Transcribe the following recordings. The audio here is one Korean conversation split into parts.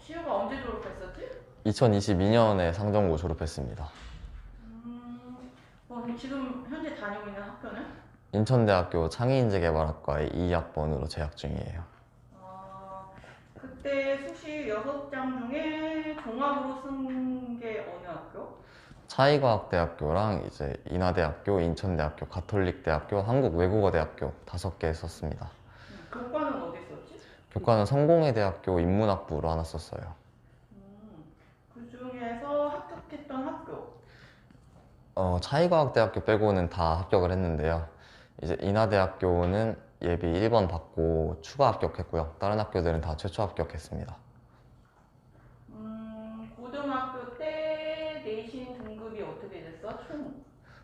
시우가 언제 졸업했었지? 2022년에 상정고 졸업했습니다. 그럼 지금 현재 다니고 있는 학교는? 인천대학교 창의인재개발학과의 2학번으로 재학 중이에요. 그때 수시 6장 중에 종합으로 쓴 게 어느 학교? 차이과학대학교랑 이제 인하대학교, 인천대학교, 가톨릭대학교, 한국외국어대학교 5개 썼습니다. 교과는 어디 썼지? 교과는 성공회대학교 인문학부로 하나 썼어요. 그 중에서 합격했던 학교? 차이과학대학교 빼고는 다 합격을 했는데요. 이제 인하대학교는 예비 1번 받고 추가 합격했고요. 다른 학교들은 다 최초 합격했습니다. 고등학교 때 내신 등급이 어떻게 됐어?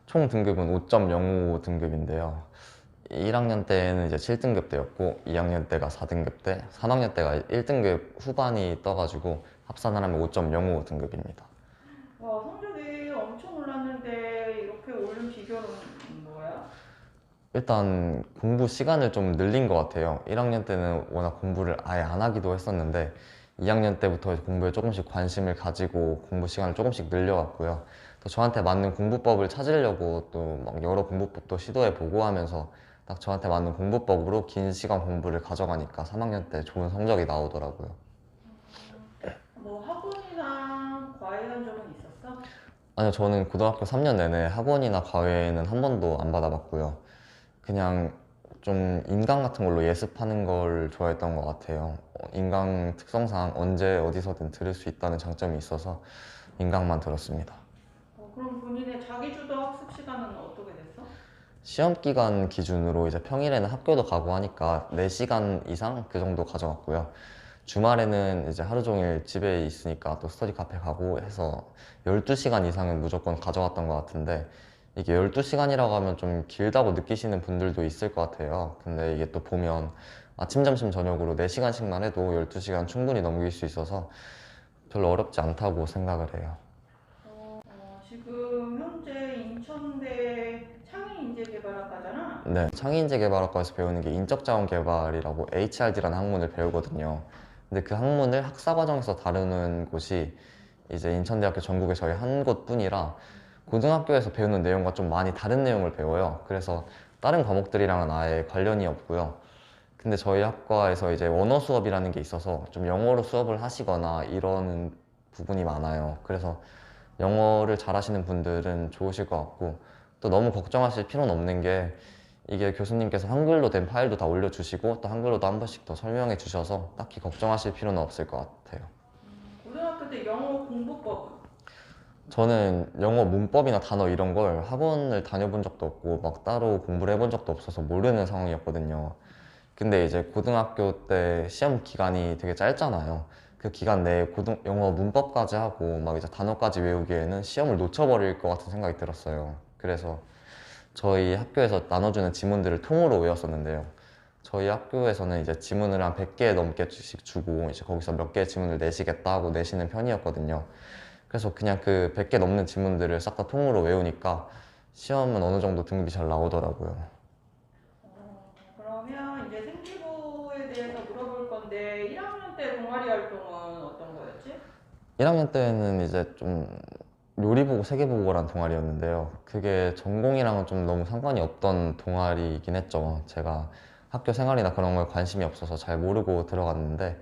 총 등급은 5.05 등급인데요. 1학년 때는 이제 7등급 때였고 2학년 때가 4등급 때, 3학년 때가 1등급 후반이 떠가지고 합산을 하면 5.05 등급입니다. 와, 성적이 엄청 올랐는데 이렇게 오른 비결은 뭐야? 일단 공부 시간을 좀 늘린 것 같아요. 1학년 때는 워낙 공부를 아예 안 하기도 했었는데 2학년 때부터 공부에 조금씩 관심을 가지고 공부 시간을 조금씩 늘려왔고요. 또 저한테 맞는 공부법을 찾으려고 또 막 여러 공부법도 시도해보고 하면서 딱 저한테 맞는 공부법으로 긴 시간 공부를 가져가니까 3학년 때 좋은 성적이 나오더라고요. 뭐 학원이나 과외한 적은 있었어? 아니요, 저는 고등학교 3년 내내 학원이나 과외는 한 번도 안 받아봤고요. 그냥 좀 인강 같은 걸로 예습하는 걸 좋아했던 것 같아요. 인강 특성상 언제 어디서든 들을 수 있다는 장점이 있어서 인강만 들었습니다. 그럼 본인의 자기주도 학습 시간은 어떻게 됐어? 시험 기간 기준으로 이제 평일에는 학교도 가고 하니까 4시간 이상 그 정도 가져갔고요. 주말에는 이제 하루 종일 집에 있으니까 또 스터디 카페 가고 해서 12시간 이상은 무조건 가져갔던 것 같은데 이게 12시간이라고 하면 좀 길다고 느끼시는 분들도 있을 것 같아요. 근데 이게 또 보면 아침, 점심, 저녁으로 4시간씩만 해도 12시간 충분히 넘길 수 있어서 별로 어렵지 않다고 생각을 해요. 지금 현재 인천대 창의인재개발학과잖아? 네, 창의인재개발학과에서 배우는 게 인적자원개발이라고 HRD라는 학문을 배우거든요. 근데 그 학문을 학사과정에서 다루는 곳이 이제 인천대학교 전국에 저희 한 곳뿐이라 고등학교에서 배우는 내용과 좀 많이 다른 내용을 배워요. 그래서 다른 과목들이랑은 아예 관련이 없고요. 근데 저희 학과에서 이제 원어 수업이라는 게 있어서 좀 영어로 수업을 하시거나 이러는 부분이 많아요. 그래서 영어를 잘하시는 분들은 좋으실 것 같고 또 너무 걱정하실 필요는 없는 게 이게 교수님께서 한글로 된 파일도 다 올려주시고 또 한글로도 한 번씩 더 설명해 주셔서 딱히 걱정하실 필요는 없을 것 같아요. 고등학교 때 영어 공부법은? 저는 영어 문법이나 단어 이런 걸 학원을 다녀본 적도 없고 막 따로 공부를 해본 적도 없어서 모르는 상황이었거든요. 근데 이제 고등학교 때 시험 기간이 되게 짧잖아요. 그 기간 내에 영어 문법까지 하고 막 이제 단어까지 외우기에는 시험을 놓쳐버릴 것 같은 생각이 들었어요. 그래서 저희 학교에서 나눠주는 지문들을 통으로 외웠었는데요. 저희 학교에서는 이제 지문을 한 100개 넘게씩 주고 이제 거기서 몇 개의 지문을 내시겠다 하고 내시는 편이었거든요. 그래서 그냥 그 100개 넘는 지문들을 싹 다 통으로 외우니까 시험은 어느 정도 등급이 잘 나오더라고요. 그러면 이제 생기부에 대해서 물어볼 건데 1학년 때 동아리 활동은 어떤 거였지? 1학년 때는 이제 좀 요리보고 세계보고란 동아리였는데요. 그게 전공이랑은 좀 너무 상관이 없던 동아리이긴 했죠. 제가 학교 생활이나 그런 거에 관심이 없어서 잘 모르고 들어갔는데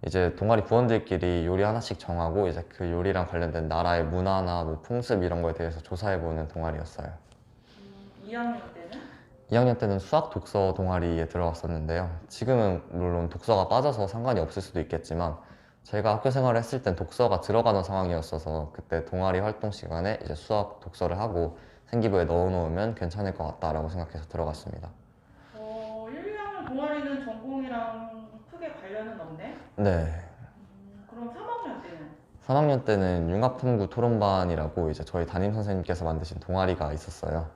이제 동아리 부원들끼리 요리 하나씩 정하고 이제 그 요리랑 관련된 나라의 문화나 뭐 풍습 이런 거에 대해서 조사해보는 동아리였어요. 2학년 때는? 2학년 때는 수학 독서 동아리에 들어갔었는데요. 지금은 물론 독서가 빠져서 상관이 없을 수도 있겠지만 제가 학교 생활을 했을 땐 독서가 들어가는 상황이었어서 그때 동아리 활동 시간에 이제 수학 독서를 하고 생기부에 넣어놓으면 괜찮을 것 같다라고 생각해서 들어갔습니다. 1, 2학년 동아리는 전공이랑 크게 관련은 없네? 네. 그럼 3학년 때는? 3학년 때는 융합탐구 토론반이라고 이제 저희 담임 선생님께서 만드신 동아리가 있었어요.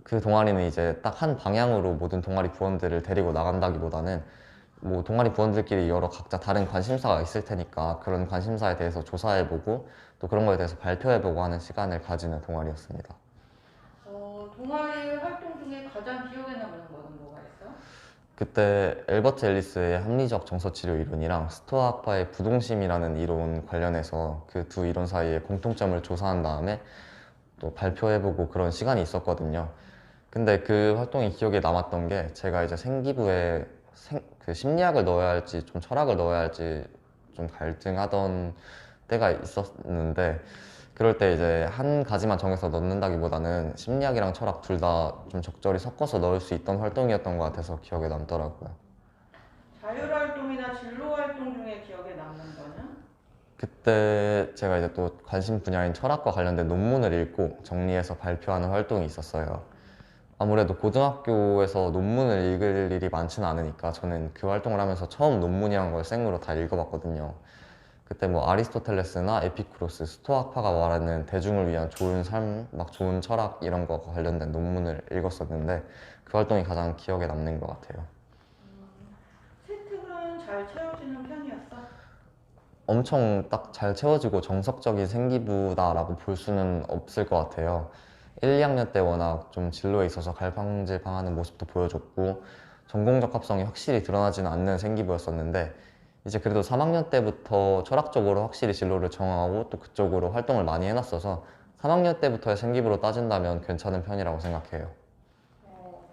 그 동아리는 이제 딱 한 방향으로 모든 동아리 부원들을 데리고 나간다기보다는 뭐 동아리 부원들끼리 여러 각자 다른 관심사가 있을 테니까 그런 관심사에 대해서 조사해보고 또 그런 거에 대해서 발표해보고 하는 시간을 가지는 동아리였습니다. 동아리 활동 중에 가장 기억에 남는 거는 뭐가 있어? 그때 엘버트 앨리스의 합리적 정서치료 이론이랑 스토아파의 부동심이라는 이론 관련해서 그 두 이론 사이의 공통점을 조사한 다음에 또 발표해보고 그런 시간이 있었거든요. 근데 그 활동이 기억에 남았던 게 제가 이제 생기부에 그 심리학을 넣어야 할지 좀 철학을 넣어야 할지 좀 갈등하던 때가 있었는데 그럴 때 이제 한 가지만 정해서 넣는다기보다는 심리학이랑 철학 둘 다 좀 적절히 섞어서 넣을 수 있던 활동이었던 것 같아서 기억에 남더라고요. 자율활동이나 진로활동 중에 기억에 남는 거는? 그때 제가 이제 또 관심 분야인 철학과 관련된 논문을 읽고 정리해서 발표하는 활동이 있었어요. 아무래도 고등학교에서 논문을 읽을 일이 많지는 않으니까 저는 그 활동을 하면서 처음 논문이란 걸 생으로 다 읽어봤거든요. 그때 뭐 아리스토텔레스나 에피쿠로스, 스토아파가 말하는 대중을 위한 좋은 삶, 막 좋은 철학 이런 거 관련된 논문을 읽었었는데 그 활동이 가장 기억에 남는 것 같아요. 세특은 잘 채워지는 편이었어? 엄청 딱 잘 채워지고 정석적인 생기부다라고 볼 수는 없을 것 같아요. 1, 2학년 때 워낙 좀 진로에 있어서 갈팡질팡하는 모습도 보여줬고 전공적 합성이 확실히 드러나지는 않는 생기부였었는데 이제 그래도 3학년 때부터 철학적으로 확실히 진로를 정하고 또 그쪽으로 활동을 많이 해놨어서 3학년 때부터의 생기부로 따진다면 괜찮은 편이라고 생각해요.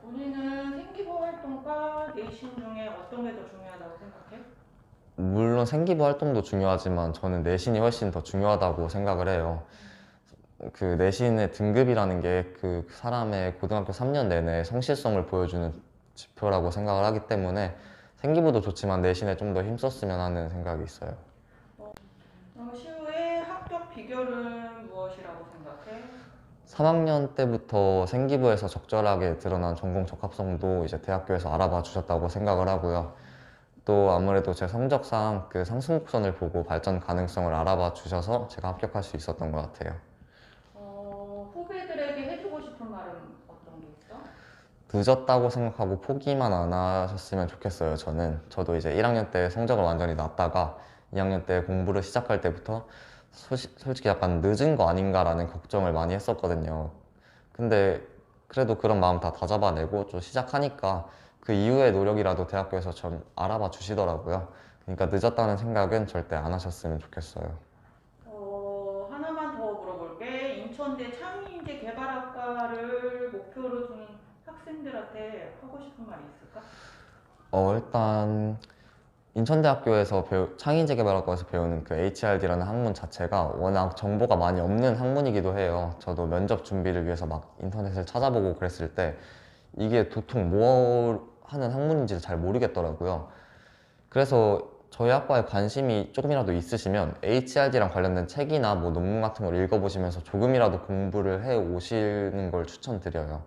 본인은 생기부 활동과 내신 중에 어떤 게 더 중요하다고 생각해? 물론 생기부 활동도 중요하지만 저는 내신이 훨씬 더 중요하다고 생각을 해요. 그 내신의 등급이라는 게 그 사람의 고등학교 3년 내내 성실성을 보여주는 지표라고 생각을 하기 때문에 생기부도 좋지만 내신에 좀 더 힘썼으면 하는 생각이 있어요. 시우의 합격 비결은 무엇이라고 생각해? 3학년 때부터 생기부에서 적절하게 드러난 전공 적합성도 이제 대학교에서 알아봐 주셨다고 생각을 하고요. 또 아무래도 제 성적상 그 상승 곡선을 보고 발전 가능성을 알아봐 주셔서 제가 합격할 수 있었던 것 같아요. 후배들에게 해주고 싶은 말은 어떤 게 있어? 늦었다고 생각하고 포기만 안 하셨으면 좋겠어요, 저는. 저도 이제 1학년 때 성적을 완전히 놨다가 2학년 때 공부를 시작할 때부터 솔직히 약간 늦은 거 아닌가라는 걱정을 많이 했었거든요. 근데 그래도 그런 마음 다 다잡아내고 좀 시작하니까 그 이후의 노력이라도 대학교에서 좀 알아봐 주시더라고요. 그러니까 늦었다는 생각은 절대 안 하셨으면 좋겠어요. 하나만 더 물어볼게. 인천대 창의인재 개발학과를 목표로 두는 학생들한테 하고 싶은 말이 있을까? 일단 인천대학교에서 창의인재개발학과에서 배우는 그 HRD라는 학문 자체가 워낙 정보가 많이 없는 학문이기도 해요. 저도 면접 준비를 위해서 막 인터넷을 찾아보고 그랬을 때 이게 도통 뭐 하는 학문인지 잘 모르겠더라고요. 그래서 저희 학과에 관심이 조금이라도 있으시면 HRD랑 관련된 책이나 뭐 논문 같은 걸 읽어보시면서 조금이라도 공부를 해 오시는 걸 추천드려요.